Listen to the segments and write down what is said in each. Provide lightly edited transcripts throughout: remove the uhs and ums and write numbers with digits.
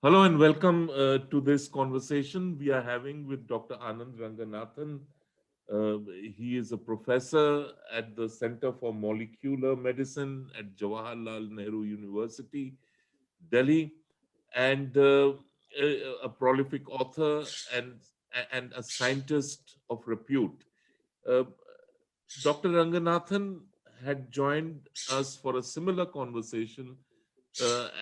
Hello and welcome to this conversation we are having with Dr. Anand Ranganathan. He is a professor at the Center for Molecular Medicine at Jawaharlal Nehru University, Delhi, and a prolific author and a scientist of repute. Uh, Dr. Ranganathan had joined us for a similar conversation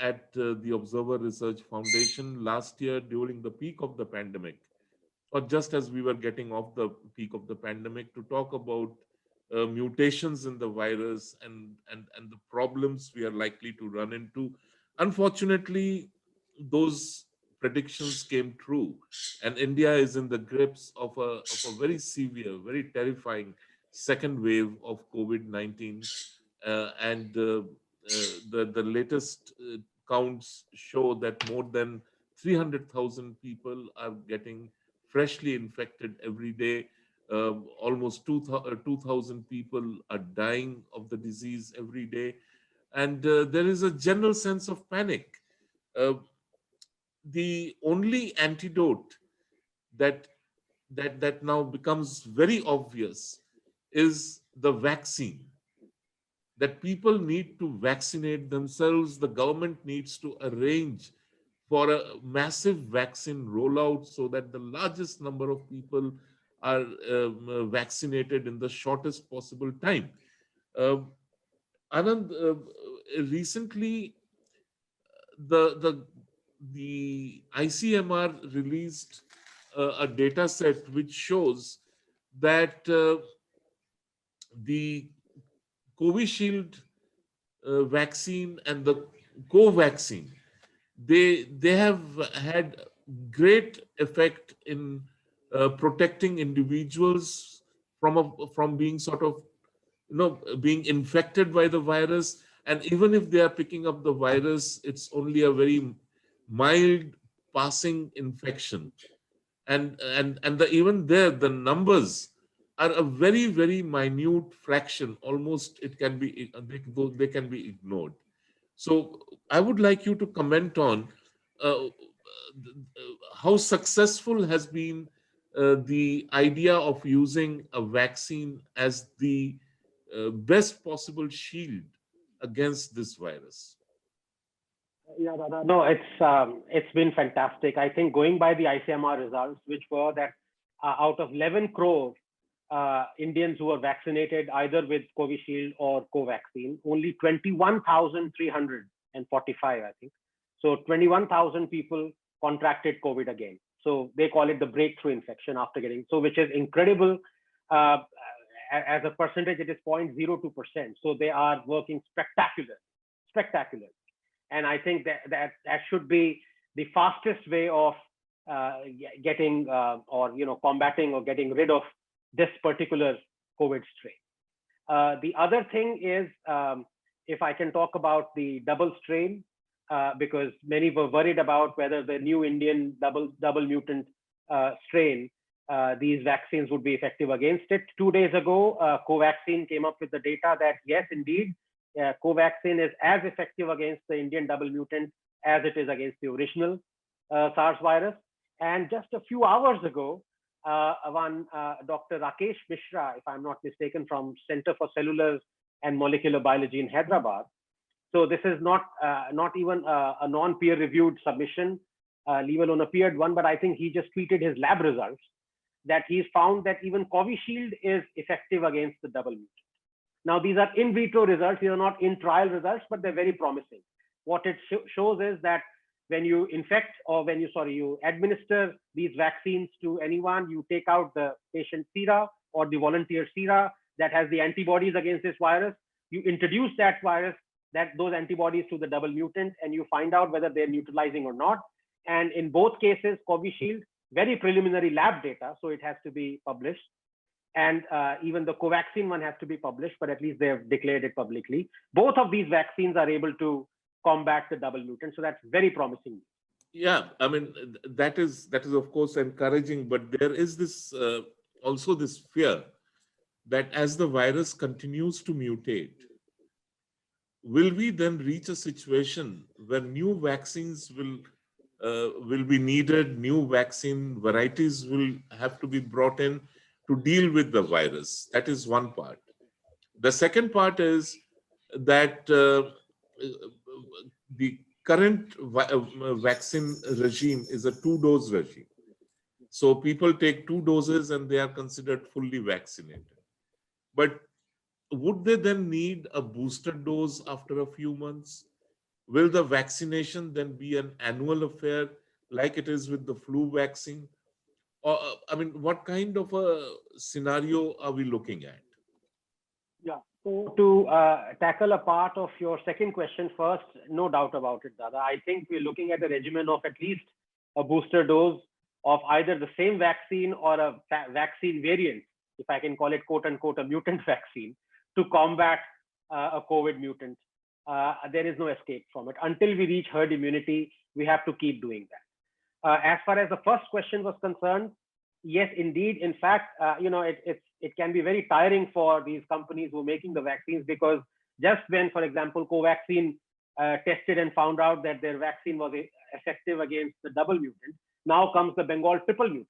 at the Observer Research Foundation last year during the peak of the pandemic, or just as we were getting off the peak of the pandemic, to talk about mutations in the virus and the problems we are likely to run into. Unfortunately, those predictions came true, and India is in the grips of a very severe, very terrifying second wave of COVID-19. The latest counts show that more than 300,000 people are getting freshly infected every day. Almost 2,000 people are dying of the disease every day. And there is a general sense of panic. Uh, the only antidote that that now becomes very obvious is the vaccine, that people need to vaccinate themselves. The government needs to arrange for a massive vaccine rollout so that the largest number of people are vaccinated in the shortest possible time. Uh, Anand, recently the the ICMR released a data set which shows that the Covishield vaccine and the Covaxin, they have had great effect in protecting individuals from being sort of being infected by the virus. And even if they are picking up the virus, it's only a very mild passing infection. Even there, the numbers are a very, very minute fraction. Almost it can be, they can be ignored. So I would like you to comment on uh, how successful has been the idea of using a vaccine as the best possible shield against this virus. Yeah, Dada. No, it's been fantastic. I think going by the ICMR results, which were that out of 11 crore Indians who were vaccinated either with Covishield or Covaxin, only 21,345, I think. So 21,000 people contracted COVID again. So they call it the breakthrough infection after getting, so which is incredible. Uh, as a percentage, it is 0.02%. So they are working spectacular. And I think that should be the fastest way of getting or combating or getting rid of this particular COVID strain. The other thing is, if I can talk about the double strain, because many were worried about whether the new Indian double mutant strain, these vaccines would be effective against it. 2 days ago, Covaxin came up with the data that yes, indeed, Covaxin is as effective against the Indian double mutant as it is against the original SARS virus. And just a few hours ago, Dr. Rakesh Mishra, if I'm not mistaken, from Center for Cellular and Molecular Biology in Hyderabad. So this is not even a non-peer-reviewed submission, leave alone a peered one, but I think he just tweeted his lab results that he's found that even Covishield is effective against the double mutant. Now, these are in vitro results. These are not in trial results, but they're very promising. What it shows is that when you infect or when you administer these vaccines to anyone, you take out the patient sera or the volunteer sera that has the antibodies against this virus. You introduce those antibodies to the double mutant, and you find out whether they're neutralizing or not. And in both cases, Covishield, very preliminary lab data, so it has to be published. And even the Covaxin one has to be published, but at least they have declared it publicly. Both of these vaccines are able to combat the double mutant, so that's very promising. Yeah, I mean, that is of course encouraging, but there is this also this fear that as the virus continues to mutate, will we then reach a situation where new vaccines will will be needed. New vaccine varieties will have to be brought in to deal with the virus. That is one part. The second part is that the current vaccine regime is a two-dose regime. So people take two doses and they are considered fully vaccinated. But would they then need a booster dose after a few months? Will the vaccination then be an annual affair like it is with the flu vaccine? Or, I mean, what kind of a scenario are we looking at? Yeah. So to tackle a part of your second question first, no doubt about it, Dada. I think we're looking at a regimen of at least a booster dose of either the same vaccine or a vaccine variant, if I can call it quote unquote a mutant vaccine, to combat a COVID mutant. There is no escape from it. Until we reach herd immunity, we have to keep doing that. As far as the first question was concerned, yes, indeed. In fact, it can be very tiring for these companies who are making the vaccines, because just when, for example, Covaxin tested and found out that their vaccine was effective against the double mutant, now comes the Bengal triple mutant.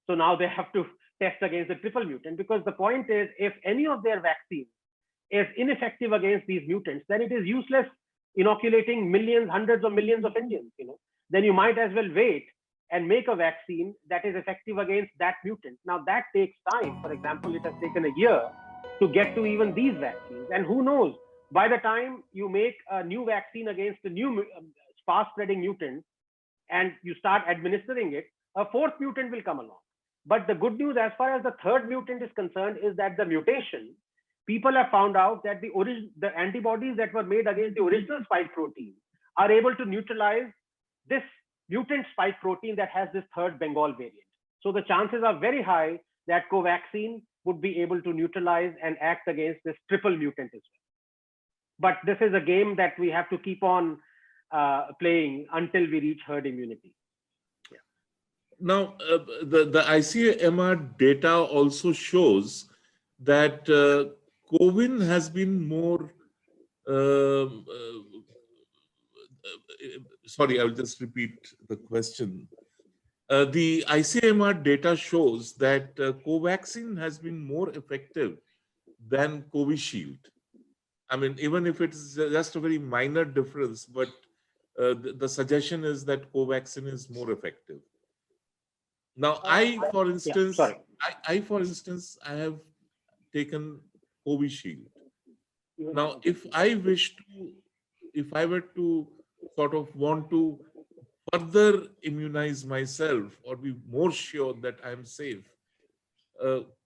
So now they have to test against the triple mutant, because the point is, if any of their vaccines is ineffective against these mutants, then it is useless inoculating millions, hundreds of millions of Indians. Then you might as well wait and make a vaccine that is effective against that mutant. Now that takes time. For example, it has taken a year to get to even these vaccines. And who knows, by the time you make a new vaccine against a new fast spreading mutant and you start administering it, a fourth mutant will come along. But the good news as far as the third mutant is concerned is that the mutation, people have found out that the antibodies that were made against the original spike protein are able to neutralize this mutant spike protein that has this third Bengal variant. So the chances are very high that Covaxin would be able to neutralize and act against this triple mutant as well. But this is a game that we have to keep on playing until we reach herd immunity. Yeah. Now, the ICMR data also shows that COVID has been more sorry, I'll just repeat the question. The ICMR data shows that Covaxin has been more effective than Covishield. I mean, even if it's just a very minor difference, but the suggestion is that Covaxin is more effective. Now, for instance, I have taken Covishield. Now, if I were to sort of want to further immunize myself or be more sure that I'm safe,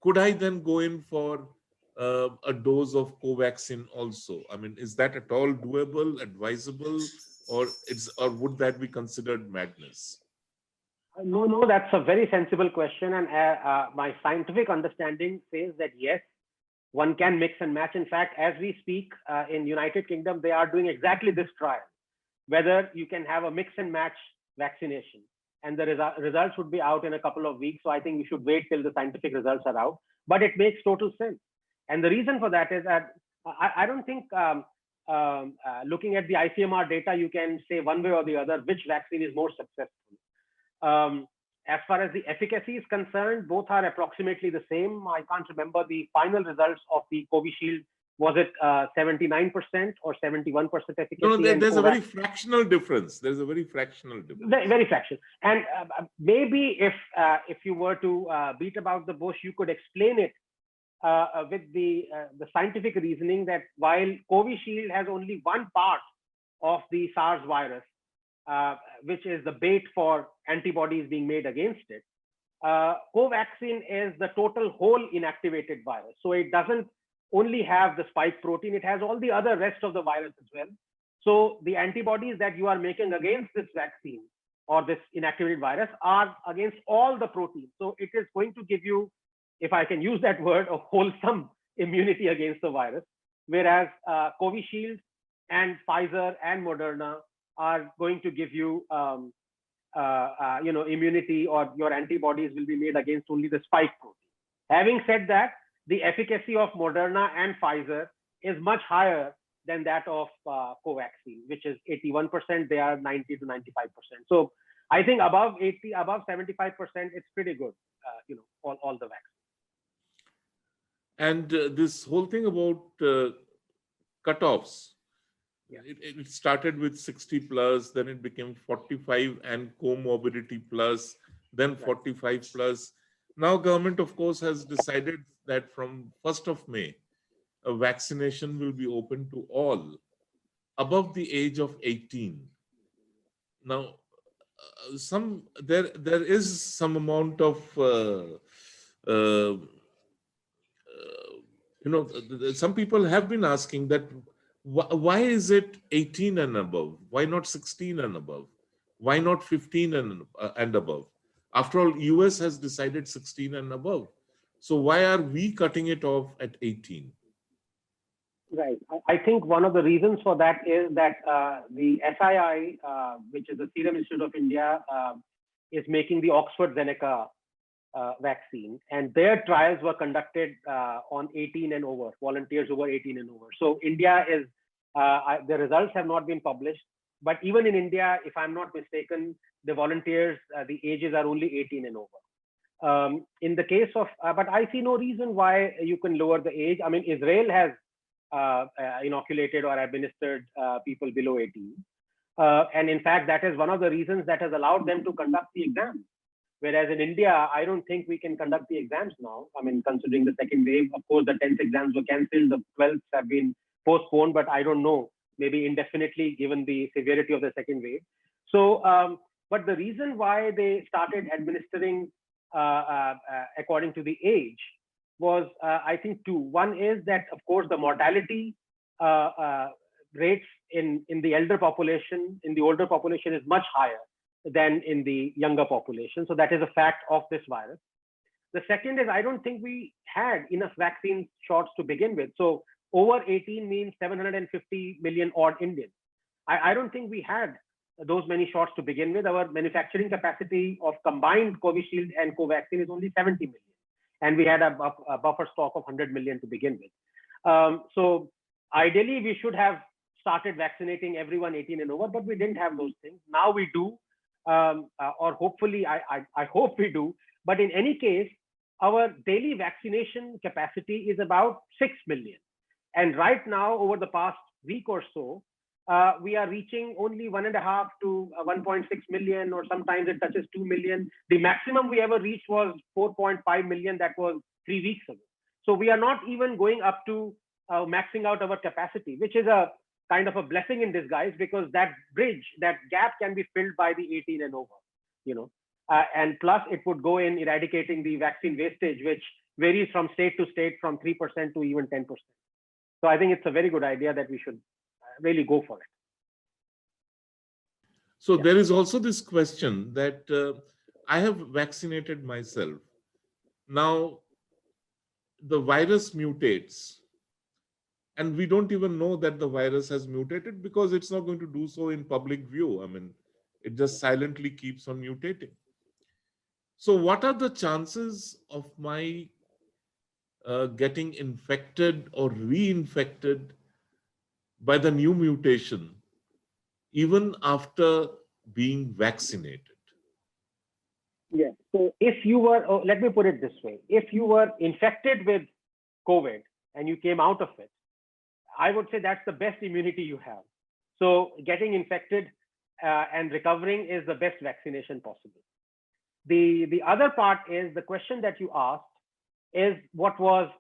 could I then go in for a dose of Covaxin also? I mean, is that at all doable, advisable, or would that be considered madness? No, that's a very sensible question. And my scientific understanding says that yes, one can mix and match. In fact, as we speak in United Kingdom, they are doing exactly this trial, whether you can have a mix and match vaccination. And the results would be out in a couple of weeks. So I think we should wait till the scientific results are out. But it makes total sense. And the reason for that is that I don't think looking at the ICMR data, you can say one way or the other which vaccine is more successful. As far as the efficacy is concerned, both are approximately the same. I can't remember the final results of the Covishield. Was it 79% or 71% efficacy? No, there's a very fractional difference. There's a very fractional difference. Very fractional. And maybe if you were to beat about the bush, you could explain it with the scientific reasoning that while Covishield has only one part of the SARS virus, which is the bait for antibodies being made against it, Covaxin is the total whole inactivated virus. So it doesn't only have the spike protein, it has all the other rest of the virus as well. So the antibodies that you are making against this vaccine or this inactivated virus are against all the proteins. So it is going to give you, if I can use that word, a wholesome immunity against the virus. Whereas Covishield and Pfizer and Moderna are going to give you, immunity, or your antibodies will be made against only the spike protein. Having said that, the efficacy of Moderna and Pfizer is much higher than that of Covaxin, which is 81%. They are 90 to 95%. So I think above 80, above 75%, it's pretty good. All the vaccines. And this whole thing about cutoffs, Yeah. it started with 60 plus, then it became 45 and comorbidity plus, then 45 plus. Now government, of course, has decided that from 1st of May, a vaccination will be open to all above the age of 18. Now, there is some amount of uh, some people have been asking that why is it 18 and above? Why not 16 and above? Why not 15 and above? After all, US has decided 16 and above. So why are we cutting it off at 18? Right. I think one of the reasons for that is that the SII, which is the Serum Institute of India, is making the Oxford Zeneca vaccine, and their trials were conducted on 18 and over, volunteers over 18 and over. So India is, the results have not been published, but even in India, if I'm not mistaken, the volunteers, the ages are only 18 and over. In the case of, but I see no reason why you can lower the age. I mean, Israel has inoculated or administered people below 18. And in fact, that is one of the reasons that has allowed them to conduct the exams. Whereas in India, I don't think we can conduct the exams now. I mean, considering the second wave, of course, the 10th exams were cancelled, the 12th have been postponed, but I don't know, maybe indefinitely given the severity of the second wave. So, but the reason why they started administering according to the age was, I think, two. One is that, of course, the mortality rates in the elder population, in the older population, is much higher than in the younger population. So that is a fact of this virus. The second is, I don't think we had enough vaccine shots to begin with. So over 18 means 750 million odd Indians. I don't think we had those many shots to begin with. Our manufacturing capacity of combined Covishield and Covaxin is only 70 million. And we had a buffer stock of 100 million to begin with. So ideally, we should have started vaccinating everyone 18 and over, but we didn't have those things. Now we do, or hopefully, I hope we do. But in any case, our daily vaccination capacity is about 6 million. And right now, over the past week or so, we are reaching only 1.5 to 1.6 million, or sometimes it touches 2 million. The maximum we ever reached was 4.5 million. That was 3 weeks ago. So we are not even going up to maxing out our capacity, which is a kind of a blessing in disguise, because that bridge, that gap can be filled by the 18 and over, and plus it would go in eradicating the vaccine wastage, which varies from state to state from 3% to even 10%. So I think it's a very good idea that we should really go for it. So there is also this question that I have vaccinated myself. Now, the virus mutates, and we don't even know that the virus has mutated because it's not going to do so in public view. I mean, it just silently keeps on mutating. So what are the chances of my getting infected or reinfected by the new mutation, even after being vaccinated? Yeah. So if you were, let me put it this way, if you were infected with COVID and you came out of it, I would say that's the best immunity you have. So getting infected and recovering is the best vaccination possible. The other part is the question that you asked is what was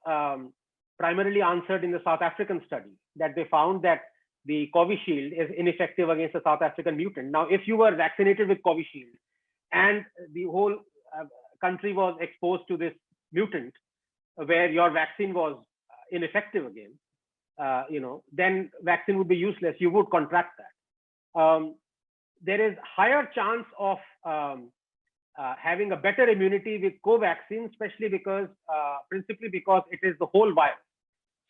primarily answered in the South African study, that they found that the Covishield is ineffective against the South African mutant. Now, if you were vaccinated with Covishield and the whole country was exposed to this mutant where your vaccine was ineffective again, then vaccine would be useless. You would contract that. There is higher chance of having a better immunity with Covaxin, especially because, principally because it is the whole virus.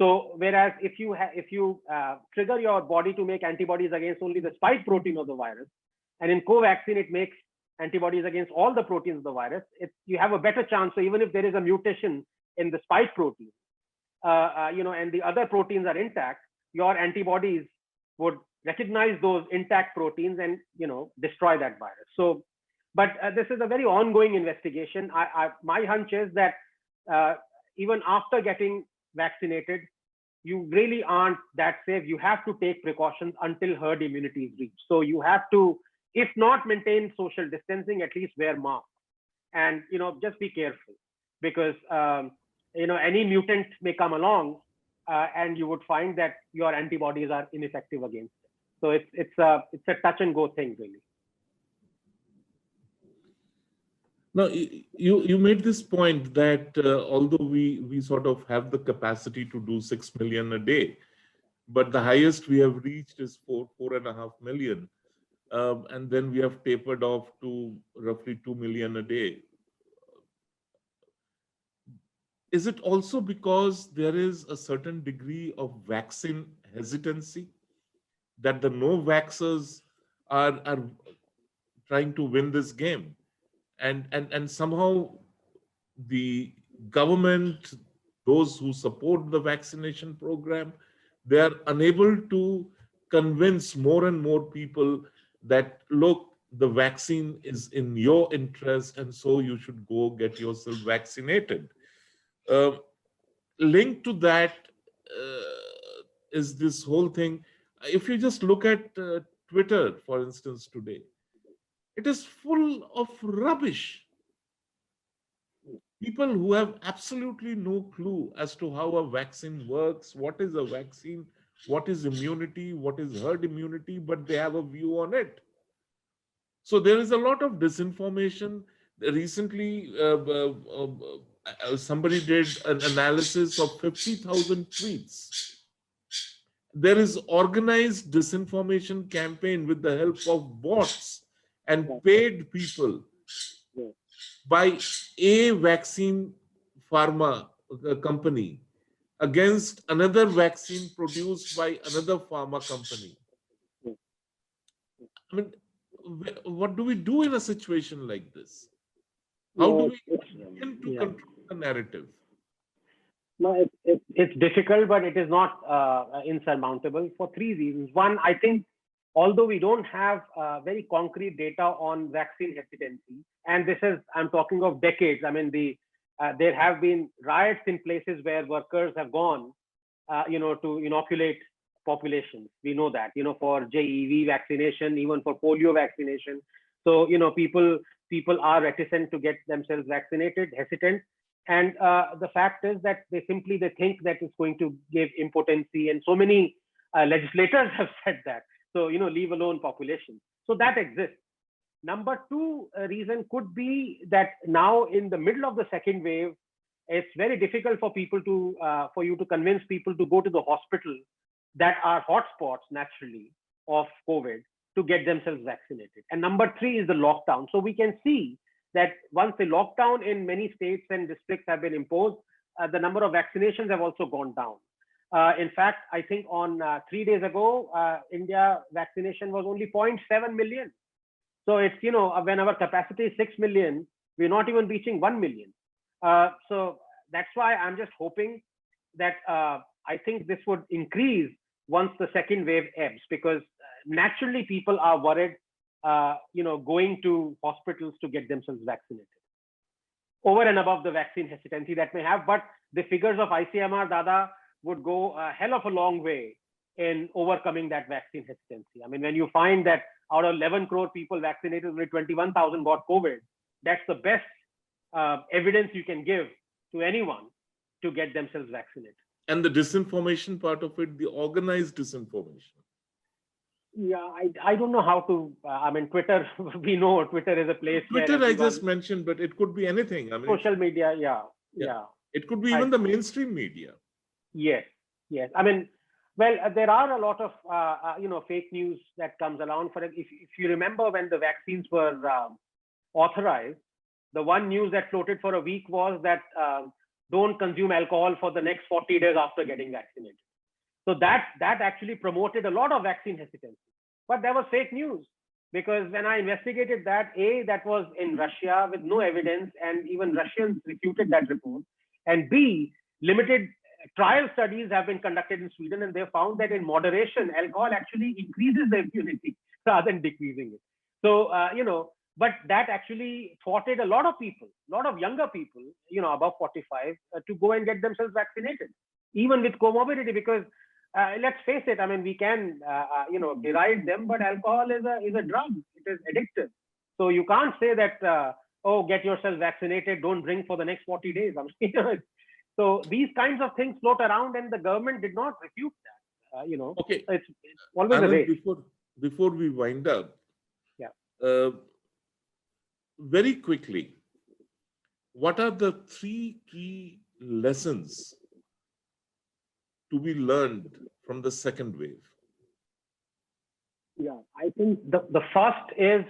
So whereas if you trigger your body to make antibodies against only the spike protein of the virus, and in Covaxin it makes antibodies against all the proteins of the virus, you have a better chance. So even if there is a mutation in the spike protein, and the other proteins are intact, your antibodies would recognize those intact proteins and destroy that virus. So But this is a very ongoing investigation. My hunch is that even after getting vaccinated, you really aren't that safe. You have to take precautions until herd immunity is reached. So you have to, if not maintain social distancing, at least wear masks. And just be careful, because any mutant may come along, and you would find that your antibodies are ineffective against it. So it's a touch and go thing, really. Now, you made this point that although we sort of have the capacity to do 6 million a day, but the highest we have reached is 4.5 million. And then we have tapered off to roughly 2 million a day. Is it also because there is a certain degree of vaccine hesitancy, that the no-vaxers are trying to win this game? And somehow the government, those who support the vaccination program, they are unable to convince more and more people that, look, the vaccine is in your interest, and so you should go get yourself vaccinated. Linked to that is this whole thing. If you just look at Twitter, for instance, today, it is full of rubbish. People who have absolutely no clue as to how a vaccine works, what is a vaccine, what is immunity, what is herd immunity, but they have a view on it. So there is a lot of disinformation. Recently, somebody did an analysis of 50,000 tweets. There is organized disinformation campaign with the help of bots and paid people by a vaccine pharma company against another vaccine produced by another pharma company. I mean, what do we do in a situation like this? How do we begin to control the narrative? No, it's difficult, but it is not insurmountable for three reasons. One, I think, although we don't have very concrete data on vaccine hesitancy, and this is, I'm talking of decades. I mean, there have been riots in places where workers have gone, to inoculate populations. We know that, for JEV vaccination, even for polio vaccination. So, people are reticent to get themselves vaccinated, hesitant. And the fact is that they think that it's going to give impotency, and so many legislators have said that. So, leave alone population. So that exists. Number two reason could be that now in the middle of the second wave, it's very difficult for you to convince people to go to the hospital that are hotspots naturally of COVID to get themselves vaccinated. And number three is the lockdown. So we can see that once the lockdown in many states and districts have been imposed, the number of vaccinations have also gone down. In fact, I think on 3 days ago, India vaccination was only 0.7 million. So it's, when our capacity is 6 million, we're not even reaching 1 million. So that's why I'm just hoping that I think this would increase once the second wave ebbs, because naturally people are worried, going to hospitals to get themselves vaccinated, over and above the vaccine hesitancy that may have. But the figures of ICMR, Dada, would go a hell of a long way in overcoming that vaccine hesitancy. I mean, when you find that out of 11 crore people vaccinated, only 21,000 got COVID, that's the best evidence you can give to anyone to get themselves vaccinated. And the disinformation part of it, the organized disinformation. Yeah, I don't know how to, I mean, Twitter, we know Twitter is a place Twitter I just mentioned, but it could be anything. I mean, social media, yeah. It could be even the mainstream media. Yes. I mean, well, there are a lot of, fake news that comes around. If you remember when the vaccines were authorized, the one news that floated for a week was that don't consume alcohol for the next 40 days after getting vaccinated. So that actually promoted a lot of vaccine hesitancy. But there was fake news, because when I investigated that, that was in Russia with no evidence, and even Russians refuted that report. And B, limited trial studies have been conducted in Sweden, and they found that in moderation, alcohol actually increases the immunity rather than decreasing it. So, But that actually thwarted a lot of people, a lot of younger people, above 45, to go and get themselves vaccinated, even with comorbidity, because let's face it, I mean, we can, deride them, but alcohol is a drug. It is addictive. So you can't say that, oh, get yourself vaccinated, don't drink for the next 40 days. I mean, so these kinds of things float around, and the government did not refute that. Okay, it's always a Anand, waste. before we wind up, Yeah. Very quickly, what are the 3 key lessons to be learned from the second wave? Yeah, I think the first is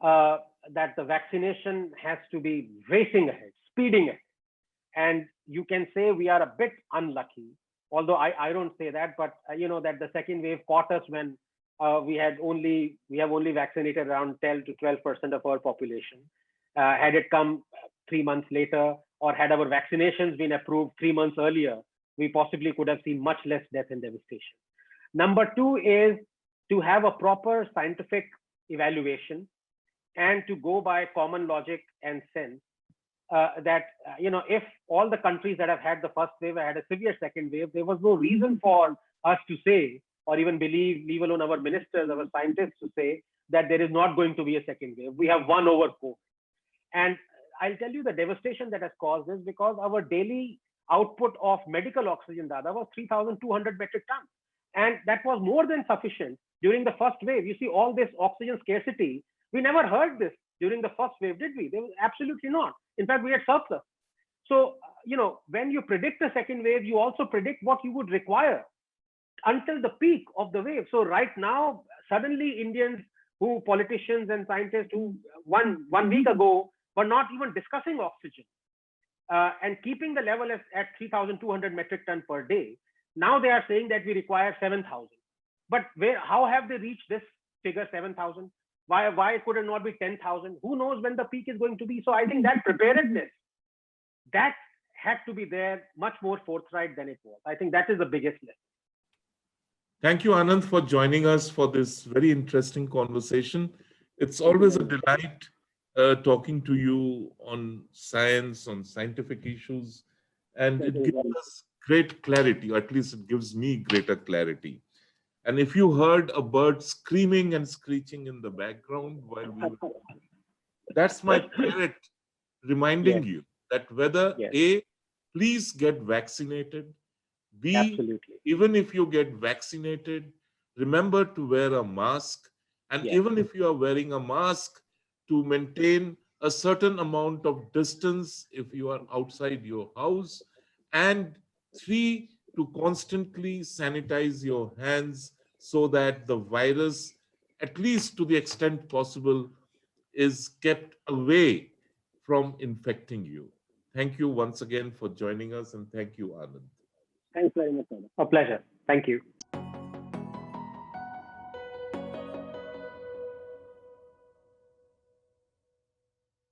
that the vaccination has to be racing ahead, speeding ahead. And you can say we are a bit unlucky, although I don't say that, but that the second wave caught us when we have only vaccinated around 10 to 12% of our population. Had it come 3 months later, or had our vaccinations been approved 3 months earlier, we possibly could have seen much less death and devastation. Number 2 is to have a proper scientific evaluation and to go by common logic and sense. That if all the countries that have had the first wave had a severe second wave, there was no reason for us to say, or even believe, leave alone our ministers, our scientists, to say that there is not going to be a second wave. We have won over COVID. And I'll tell you the devastation that has caused this, because our daily output of medical oxygen data was 3,200 metric tons. And that was more than sufficient during the first wave. You see, all this oxygen scarcity, we never heard this during the first wave, did we? There was absolutely not. In fact, we had surplus. So, when you predict a second wave, you also predict what you would require until the peak of the wave. So right now, suddenly Indians, politicians and scientists who 1 week ago were not even discussing oxygen and keeping the level at 3,200 metric ton per day. Now they are saying that we require 7,000. But how have they reached this figure, 7,000? Why could it not be 10,000? Who knows when the peak is going to be? So I think that preparedness, that had to be there, much more forthright than it was. I think that is the biggest lesson. Thank you, Anand, for joining us for this very interesting conversation. It's always a delight talking to you on science, on scientific issues, and it gives us great clarity, or at least it gives me greater clarity. And if you heard a bird screaming and screeching in the background while we were talking, that's my parrot reminding you that whether A, please get vaccinated, B, Absolutely. even if you get vaccinated, remember to wear a mask. And even if you are wearing a mask, to maintain a certain amount of distance if you are outside your house. And 3, to constantly sanitize your hands so that the virus, at least to the extent possible, is kept away from infecting you. Thank you once again for joining us, and thank you, Anand. Thanks very much, sir. A pleasure. Thank you.